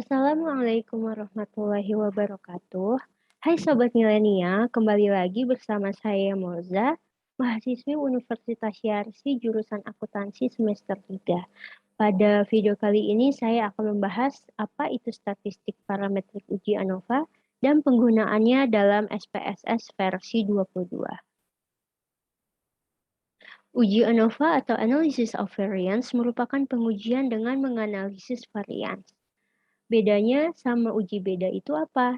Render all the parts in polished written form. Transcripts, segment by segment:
Assalamualaikum warahmatullahi wabarakatuh. Hai Sobat Milenia, kembali lagi bersama saya Moza, mahasiswi Universitas Yarsi jurusan Akuntansi semester 3. Pada video kali ini saya akan membahas apa itu statistik parametrik uji ANOVA dan penggunaannya dalam SPSS versi 22. Uji ANOVA atau Analysis of Variance merupakan pengujian dengan menganalisis varians. Bedanya sama uji beda itu apa?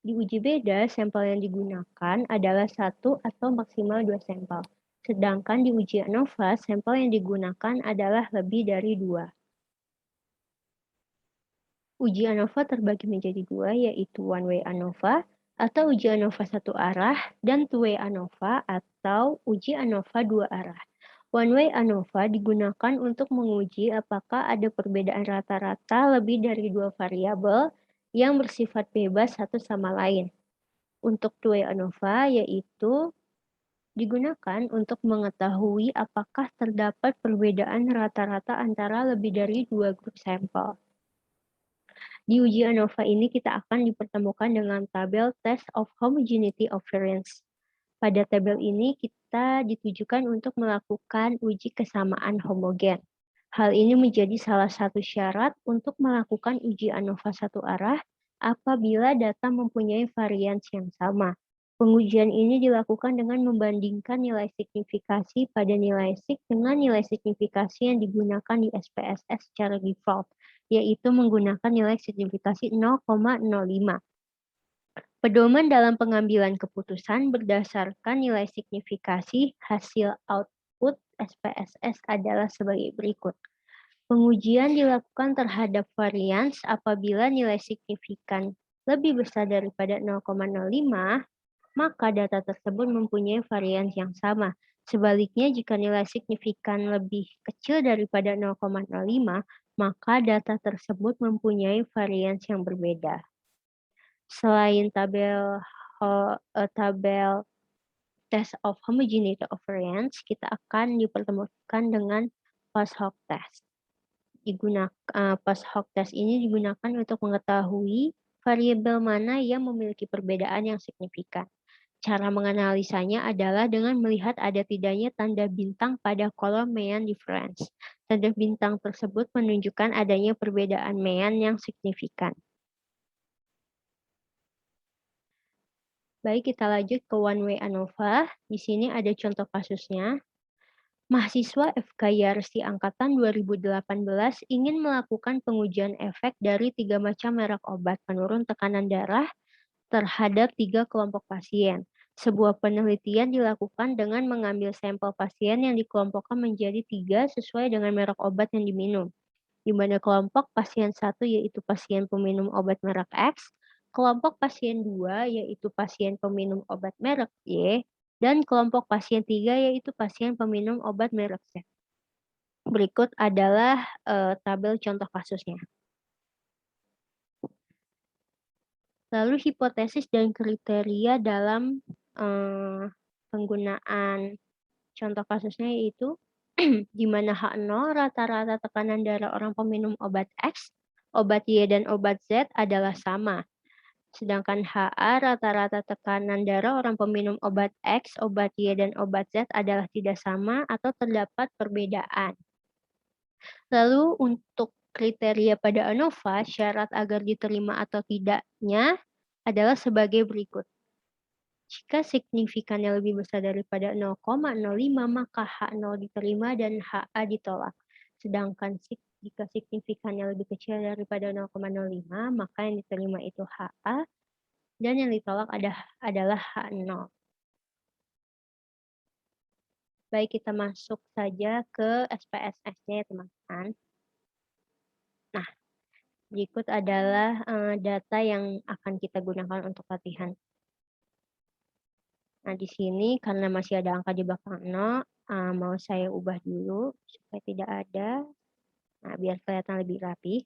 Di uji beda, sampel yang digunakan adalah satu atau maksimal dua sampel. Sedangkan di uji ANOVA, sampel yang digunakan adalah lebih dari dua. Uji ANOVA terbagi menjadi dua, yaitu one-way ANOVA atau uji ANOVA satu arah dan two-way ANOVA atau uji ANOVA dua arah. One-way ANOVA digunakan untuk menguji apakah ada perbedaan rata-rata lebih dari dua variabel yang bersifat bebas satu sama lain. Untuk two-way ANOVA yaitu digunakan untuk mengetahui apakah terdapat perbedaan rata-rata antara lebih dari dua grup sampel. Di uji ANOVA ini kita akan dipertemukan dengan tabel Test of Homogeneity of Variance. Pada tabel ini kita ditujukan untuk melakukan uji kesamaan homogen. Hal ini menjadi salah satu syarat untuk melakukan uji ANOVA satu arah apabila data mempunyai varians yang sama. Pengujian ini dilakukan dengan membandingkan nilai signifikasi pada nilai sig dengan nilai signifikasi yang digunakan di SPSS secara default, yaitu menggunakan nilai signifikasi 0,05. Pedoman dalam pengambilan keputusan berdasarkan nilai signifikasi hasil output SPSS adalah sebagai berikut. Pengujian dilakukan terhadap varians apabila nilai signifikan lebih besar daripada 0,05, maka data tersebut mempunyai varians yang sama. Sebaliknya, jika nilai signifikan lebih kecil daripada 0,05, maka data tersebut mempunyai varians yang berbeda. Selain tabel test of homogeneity of variance, kita akan dipertemukan dengan post hoc test. Post hoc test ini digunakan untuk mengetahui variabel mana yang memiliki perbedaan yang signifikan. Cara menganalisanya adalah dengan melihat ada tidaknya tanda bintang pada kolom mean difference. Tanda bintang tersebut menunjukkan adanya perbedaan mean yang signifikan. Baik, kita lanjut ke one-way ANOVA. Di sini ada contoh kasusnya. Mahasiswa FK Angkatan 2018 ingin melakukan pengujian efek dari 3 macam merek obat penurun tekanan darah terhadap 3 kelompok pasien. Sebuah penelitian dilakukan dengan mengambil sampel pasien yang dikelompokkan menjadi 3 sesuai dengan merek obat yang diminum, di mana kelompok pasien 1 yaitu pasien peminum obat merek X, kelompok pasien 2 yaitu pasien peminum obat merek Y, dan kelompok pasien 3 yaitu pasien peminum obat merek Z. Berikut adalah tabel contoh kasusnya. Lalu hipotesis dan kriteria dalam penggunaan contoh kasusnya yaitu di mana H0 rata-rata tekanan darah orang peminum obat X, obat Y, dan obat Z adalah sama. Sedangkan HA rata-rata tekanan darah orang peminum obat X, obat Y, dan obat Z adalah tidak sama atau terdapat perbedaan. Lalu untuk kriteria pada ANOVA, syarat agar diterima atau tidaknya adalah sebagai berikut. Jika signifikannya lebih besar daripada 0,05, maka H0 diterima dan HA ditolak. Sedangkan jika signifikannya lebih kecil daripada 0,05, maka yang diterima itu HA dan yang ditolak adalah H0. Baik, kita masuk saja ke SPSS-nya ya teman-teman. Nah, berikut adalah data yang akan kita gunakan untuk latihan. Nah, di sini karena masih ada angka di belakang 0, mau saya ubah dulu supaya tidak ada. Nah, biar kelihatan lebih rapi.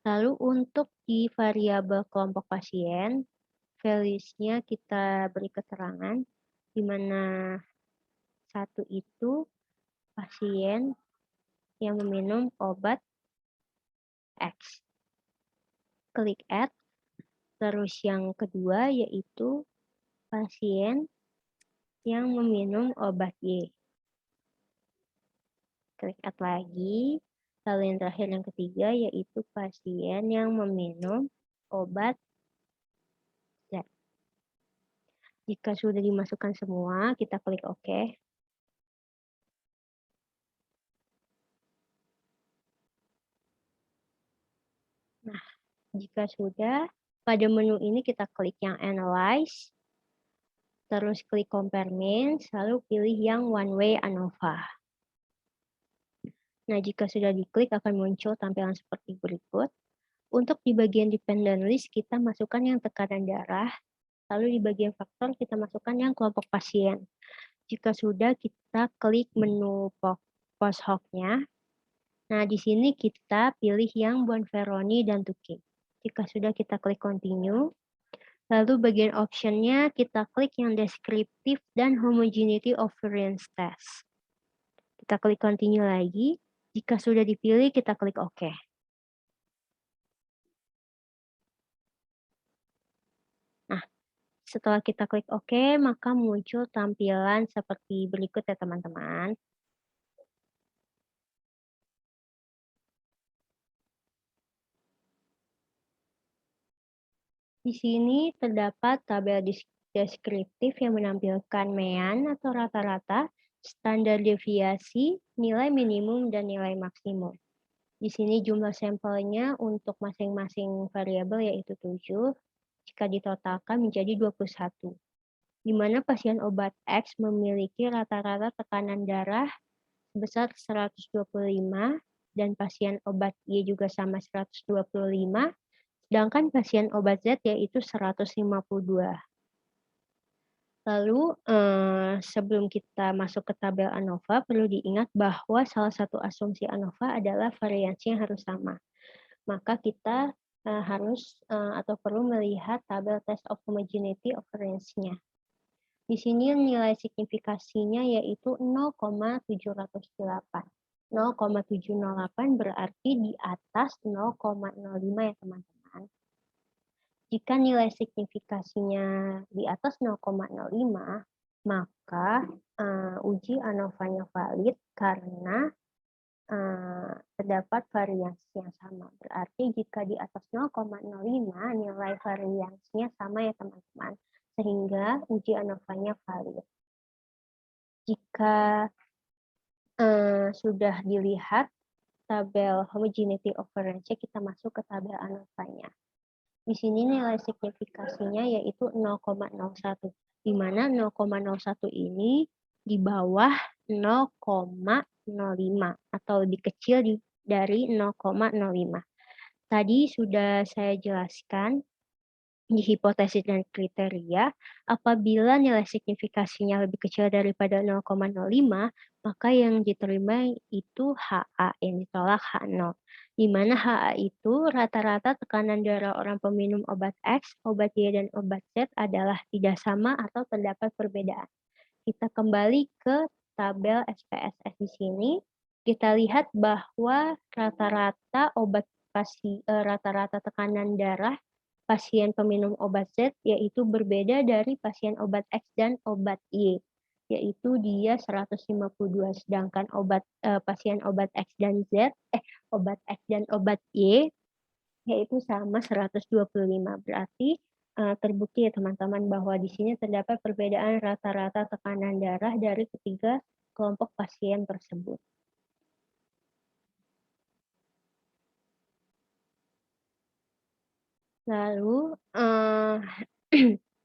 Lalu untuk di variabel kelompok pasien, values-nya kita beri keterangan, di mana satu itu pasien yang meminum obat X. klik add, terus yang kedua yaitu pasien yang meminum obat Y. Klik add lagi, lalu yang terakhir yang ketiga yaitu pasien yang meminum obat Z. Jika sudah dimasukkan semua, kita klik OK. Nah, jika sudah, pada menu ini kita klik yang Analyze, terus klik Compare Means, lalu pilih yang One Way ANOVA. Nah, jika sudah diklik akan muncul tampilan seperti berikut. Untuk di bagian Dependent List, kita masukkan yang tekanan darah, lalu di bagian faktor kita masukkan yang kelompok pasien. Jika sudah, kita klik menu post hoc-nya. Nah, di sini kita pilih yang Bonferroni dan Tukey. Jika sudah, kita klik Continue. Lalu bagian option-nya kita klik yang Descriptive dan Homogeneity of Variance Test. Kita klik Continue lagi. Jika sudah dipilih, kita klik OK. Nah, setelah kita klik OK, maka muncul tampilan seperti berikut ya teman-teman. Di sini terdapat tabel deskriptif yang menampilkan mean atau rata-rata, standar deviasi, nilai minimum, dan nilai maksimum. Di sini jumlah sampelnya untuk masing-masing variabel yaitu 7, jika ditotalkan menjadi 21. Di mana pasien obat X memiliki rata-rata tekanan darah sebesar 125 dan pasien obat Y juga sama 125, sedangkan pasien obat Z yaitu 152. Lalu sebelum kita masuk ke tabel ANOVA, perlu diingat bahwa salah satu asumsi ANOVA adalah variansi yang harus sama. Maka kita harus atau perlu melihat tabel test of homogeneity of variance-nya. Di sini nilai signifikasinya yaitu 0,708. 0,708 berarti di atas 0,05 ya teman-teman. Jika nilai signifikasinya di atas 0,05, maka uji ANOVA-nya valid karena terdapat variansi yang sama. Berarti jika di atas 0,05, nilai variansinya sama ya teman-teman. Sehingga uji ANOVA-nya valid. Jika sudah dilihat tabel homogeneity of variance, kita masuk ke tabel ANOVA-nya. Di sini nilai signifikasinya yaitu 0,01, di mana 0,01 ini di bawah 0,05 atau lebih kecil dari 0,05. Tadi sudah saya jelaskan di hipotesis dan kriteria, apabila nilai signifikasinya lebih kecil daripada 0,05, maka yang diterima itu HA, yang ditolak H0. Di mana HA itu rata-rata tekanan darah orang peminum obat X, obat Y, dan obat Z adalah tidak sama atau terdapat perbedaan. Kita kembali ke tabel SPSS di sini. Kita lihat bahwa rata-rata rata-rata tekanan darah pasien peminum obat Z yaitu berbeda dari pasien obat X dan obat Y, yaitu dia 152, sedangkan pasien obat X dan obat X dan obat Y yaitu sama 125. Berarti terbukti ya teman-teman bahwa di sini terdapat perbedaan rata-rata tekanan darah dari ketiga kelompok pasien tersebut. Lalu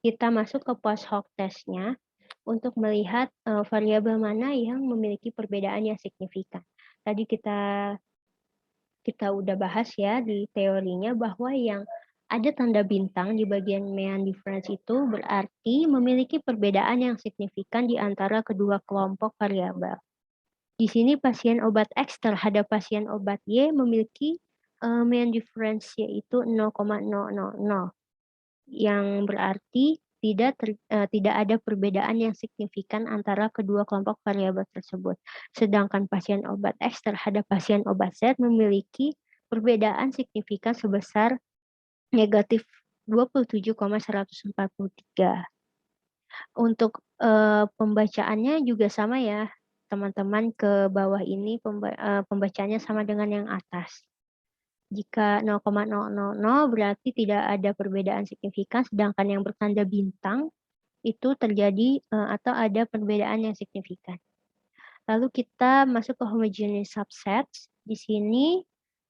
kita masuk ke post hoc test-nya untuk melihat variabel mana yang memiliki perbedaan yang signifikan. Tadi kita udah bahas ya di teorinya bahwa yang ada tanda bintang di bagian mean difference itu berarti memiliki perbedaan yang signifikan di antara kedua kelompok variabel. Di sini pasien obat X terhadap pasien obat Y memiliki mean difference yaitu 0,000, yang berarti tidak ada perbedaan yang signifikan antara kedua kelompok variabel tersebut. Sedangkan pasien obat X terhadap pasien obat Z memiliki perbedaan signifikan sebesar negatif 27,143. Untuk pembacaannya juga sama ya, teman-teman, ke bawah ini pembacaannya sama dengan yang atas. Jika 0,000 berarti tidak ada perbedaan signifikan, sedangkan yang bertanda bintang itu terjadi atau ada perbedaan yang signifikan. Lalu kita masuk ke homogeneous subsets. Di sini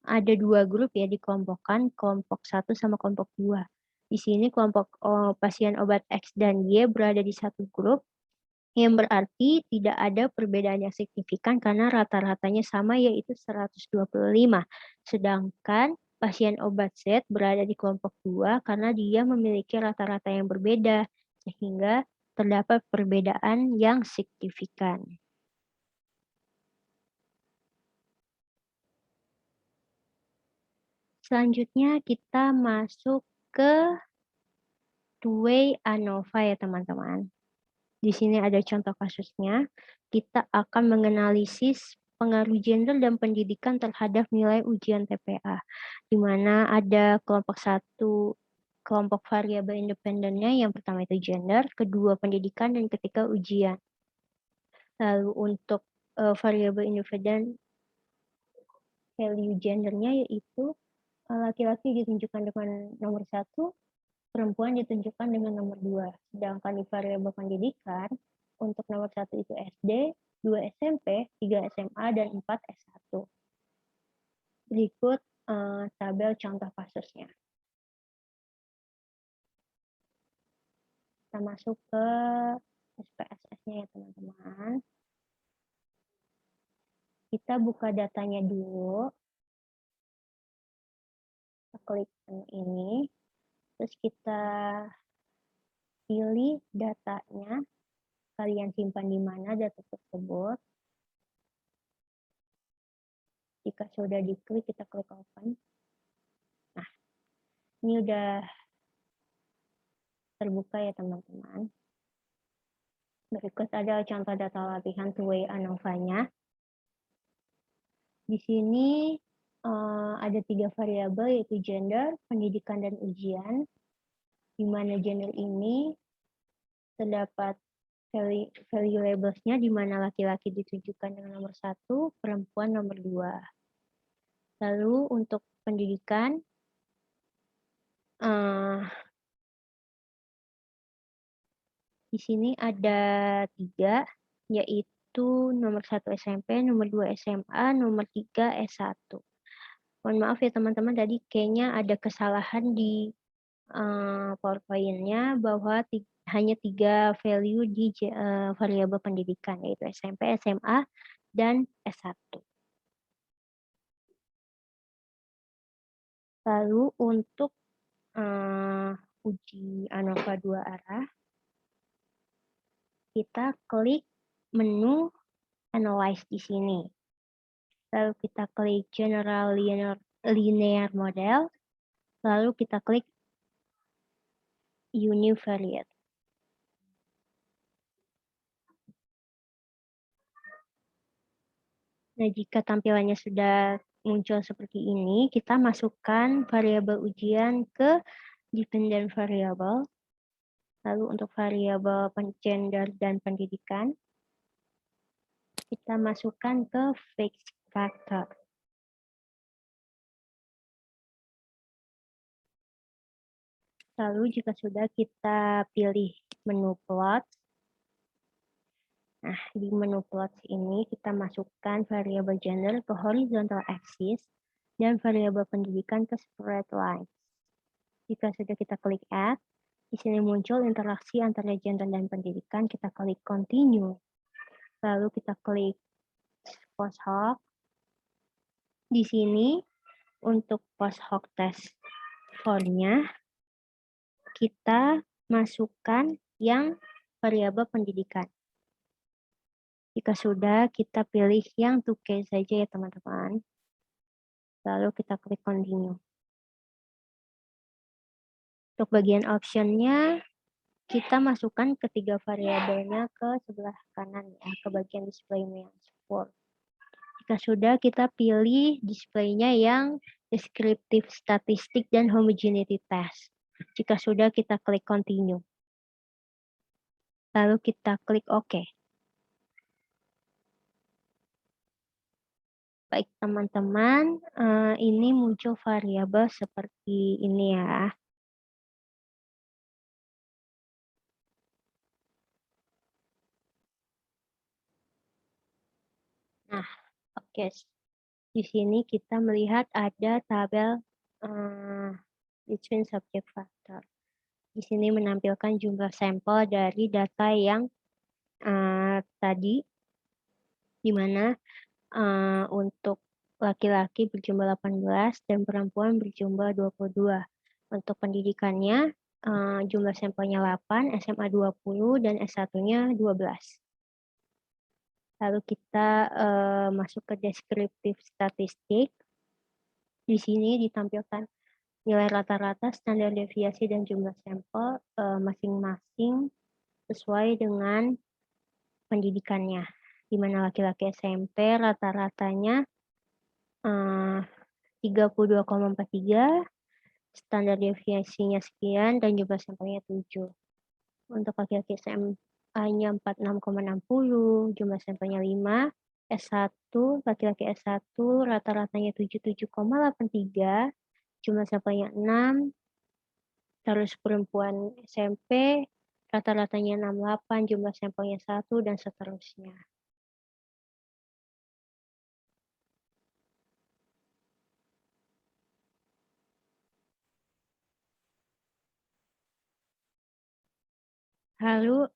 ada dua grup ya dikelompokkan, kelompok 1 sama kelompok 2. Di sini kelompok pasien obat X dan Y berada di satu grup, yang berarti tidak ada perbedaan yang signifikan karena rata-ratanya sama yaitu 125. Sedangkan pasien obat Z berada di kelompok 2 karena dia memiliki rata-rata yang berbeda, sehingga terdapat perbedaan yang signifikan. Selanjutnya kita masuk ke two-way ANOVA ya teman-teman. Di sini ada contoh kasusnya. Kita akan menganalisis pengaruh gender dan pendidikan terhadap nilai ujian TPA, di mana ada kelompok 1, kelompok variabel independennya, yang pertama itu gender, kedua pendidikan, dan ketiga ujian. Lalu untuk variabel independen value gendernya yaitu laki-laki ditunjukkan dengan nomor 1, perempuan ditunjukkan dengan nomor 2. Sedangkan di variabel pendidikan, untuk nomor 1 itu SD, 2 SMP, 3 SMA, dan 4 S1. Berikut tabel contoh kasusnya. Kita masuk ke SPSS-nya ya teman-teman. Kita buka datanya dulu. Kita klik ini. Terus kita pilih datanya. Kalian simpan di mana data tersebut. Jika sudah diklik, kita klik open. Nah, ini udah terbuka ya teman-teman. Berikut ada contoh data latihan two-way ANOVA-nya. Di sini ada 3 variabel yaitu gender, pendidikan, dan ujian. Di mana gender ini terdapat value labels-nya di mana laki-laki ditunjukkan dengan nomor 1, perempuan nomor 2. Lalu untuk pendidikan, di sini ada 3, yaitu nomor 1 SMP, nomor 2 SMA, nomor 3 S1. Mohon maaf ya teman-teman, tadi kayaknya ada kesalahan di PowerPoint-nya bahwa hanya 3 value di variabel pendidikan, yaitu SMP, SMA, dan S1. Lalu untuk uji ANOVA 2 arah, kita klik menu Analyze di sini. Lalu kita klik General Linear Model, lalu kita klik Univariate. Nah, jika tampilannya sudah muncul seperti ini, kita masukkan variabel ujian ke dependent variable. Lalu untuk variabel gender dan pendidikan, kita masukkan ke fixed factor. Lalu jika sudah, kita pilih menu plot. Nah, di menu plot ini kita masukkan variabel gender ke horizontal axis dan variabel pendidikan ke straight line. Jika sudah, kita klik add. Di sini muncul interaksi antara gender dan pendidikan. Kita klik continue. Lalu kita klik post hoc. Di sini untuk post hoc test formnya kita masukkan yang variabel pendidikan. Jika sudah, kita pilih yang 2K saja ya teman-teman. Lalu kita klik continue. Untuk bagian optionnya, kita masukkan ketiga variabelnya ke sebelah kanan ya, ke bagian display yang support. Jika sudah, kita pilih displaynya yang descriptive statistik dan homogeneity test. Jika sudah, kita klik continue. Lalu kita klik OK. Baik teman-teman, ini muncul variabel seperti ini ya. Nah, oke. Di sini kita melihat ada tabel between subject factor. Di sini menampilkan jumlah sampel dari data yang tadi, di mana untuk laki-laki berjumlah 18 dan perempuan berjumlah 22. Untuk pendidikannya, jumlah sampelnya 8, SMA 20, dan S1-nya 12. Lalu kita masuk ke deskriptif statistik. Di sini ditampilkan nilai rata-rata, standar deviasi, dan jumlah sampel masing-masing sesuai dengan pendidikannya. Di mana laki-laki SMP rata-ratanya 32,43, standar deviasinya sekian, dan jumlah sampelnya 7. Untuk laki-laki SMA-nya 46,60, jumlah sampelnya 5, S1, laki-laki S1 rata-ratanya 77,83, jumlah sampelnya 6, terus perempuan SMP rata-ratanya 68, jumlah sampelnya 1, dan seterusnya. Lalu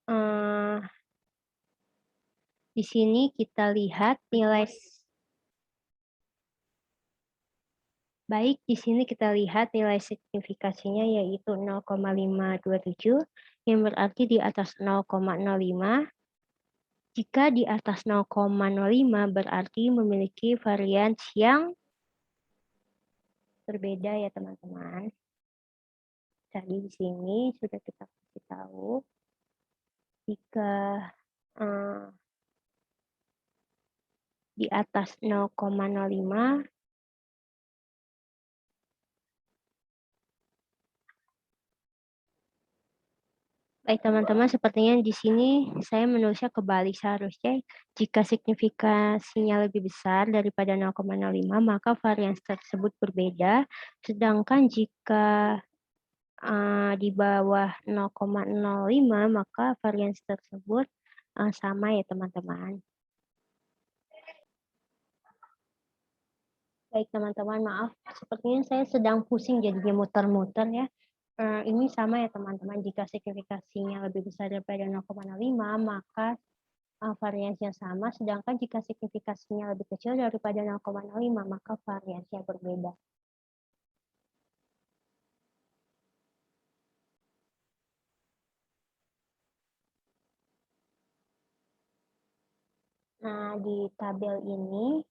di sini kita lihat nilai baik, di sini kita lihat nilai signifikasinya yaitu 0,527 yang berarti di atas 0,05. Jika di atas 0,05 berarti memiliki varians yang berbeda ya teman-teman. Jadi di sini sudah kita kasih tahu jika di atas 0,05 baik teman-teman, sepertinya di sini saya menulisnya kebalik. Seharusnya jika signifikasinya lebih besar daripada 0,05 maka varians tersebut berbeda. Sedangkan jika di bawah 0,05 maka varians tersebut sama ya teman-teman. Baik teman-teman, maaf sepertinya saya sedang pusing jadinya muter-muter ya. Ini sama ya teman-teman, jika signifikasinya lebih besar daripada 0,05 maka variansnya sama, sedangkan jika signifikasinya lebih kecil daripada 0,05 maka variansnya berbeda. Nah, di tabel ini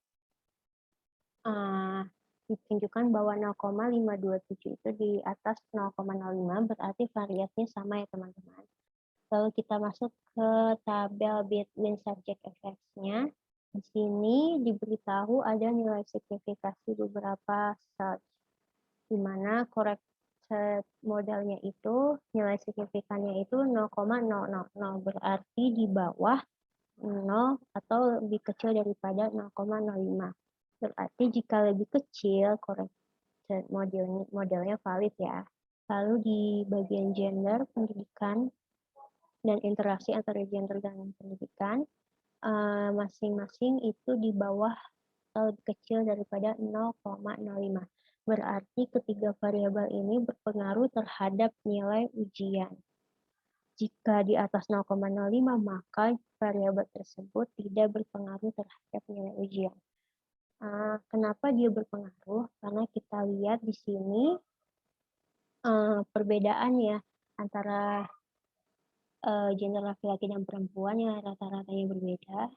ditunjukkan bahwa 0,527 itu di atas 0,05 berarti variasinya sama ya teman-teman. Lalu kita masuk ke tabel between subject effects-nya. Di sini diberitahu ada nilai signifikasi beberapa search, di mana corrected modelnya itu nilai signifikannya itu 0,000, berarti di bawah 0 atau lebih kecil daripada 0,05. Berarti jika lebih kecil, corrected modelnya valid ya. Lalu di bagian gender, pendidikan, dan interaksi antara gender dan pendidikan, masing-masing itu di bawah atau lebih kecil daripada 0,05. Berarti ketiga variabel ini berpengaruh terhadap nilai ujian. Jika di atas 0,05 maka variabel tersebut tidak berpengaruh terhadap nilai ujian. Kenapa dia berpengaruh? Karena kita lihat di sini perbedaannya antara gender laki-laki dan perempuan yang rata-ratanya berbeda.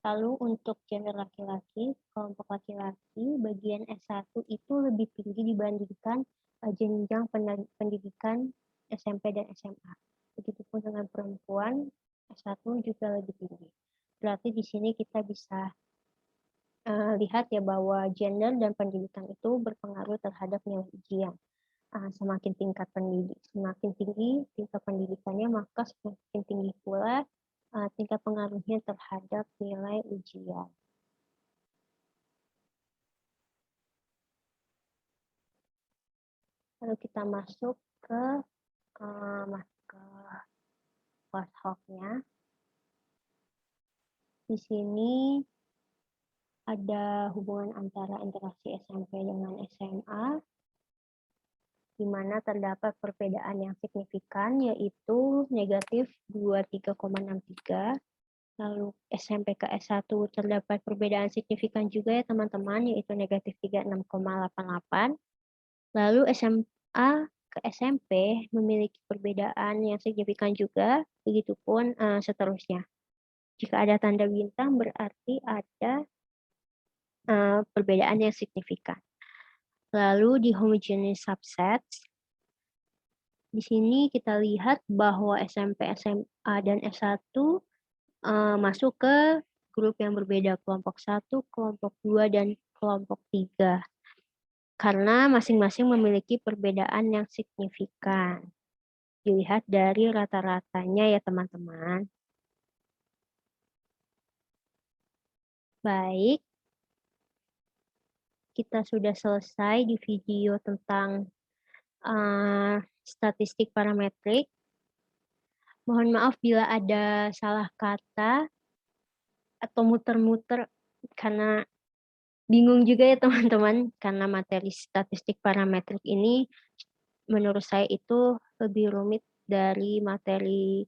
Lalu untuk gender laki-laki, kelompok laki-laki bagian S1 itu lebih tinggi dibandingkan jenjang pendidikan SMP dan SMA. Begitupun dengan perempuan, S1 juga lebih tinggi. Berarti di sini kita bisa lihat ya bahwa gender dan pendidikan itu berpengaruh terhadap nilai ujian. Semakin tinggi tingkat pendidikannya, maka semakin tinggi pula tingkat pengaruhnya terhadap nilai ujian. Lalu kita masuk ke coursework-nya. Di sini ada hubungan antara interaksi SMP dengan SMA, di mana terdapat perbedaan yang signifikan, yaitu negatif 23,63. Lalu SMP ke S1 terdapat perbedaan signifikan juga ya teman-teman, yaitu negatif 36,88. Lalu SMA ke SMP memiliki perbedaan yang signifikan juga, begitupun seterusnya. Jika ada tanda bintang berarti ada perbedaan yang signifikan. Lalu di homogeneous subsets, di sini kita lihat bahwa SMP, SMA, dan S1 masuk ke grup yang berbeda, kelompok 1, kelompok 2, dan kelompok 3. Karena masing-masing memiliki perbedaan yang signifikan. Dilihat dari rata-ratanya ya teman-teman. Baik, kita sudah selesai di video tentang statistik parametrik. Mohon maaf bila ada salah kata atau muter-muter karena bingung juga ya teman-teman, karena materi statistik parametrik ini menurut saya itu lebih rumit dari materi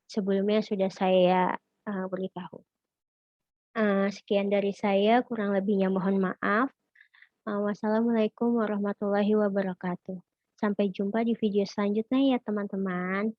sebelumnya yang sudah saya beritahu. Sekian dari saya, kurang lebihnya mohon maaf. Wassalamualaikum warahmatullahi wabarakatuh. Sampai jumpa di video selanjutnya ya teman-teman.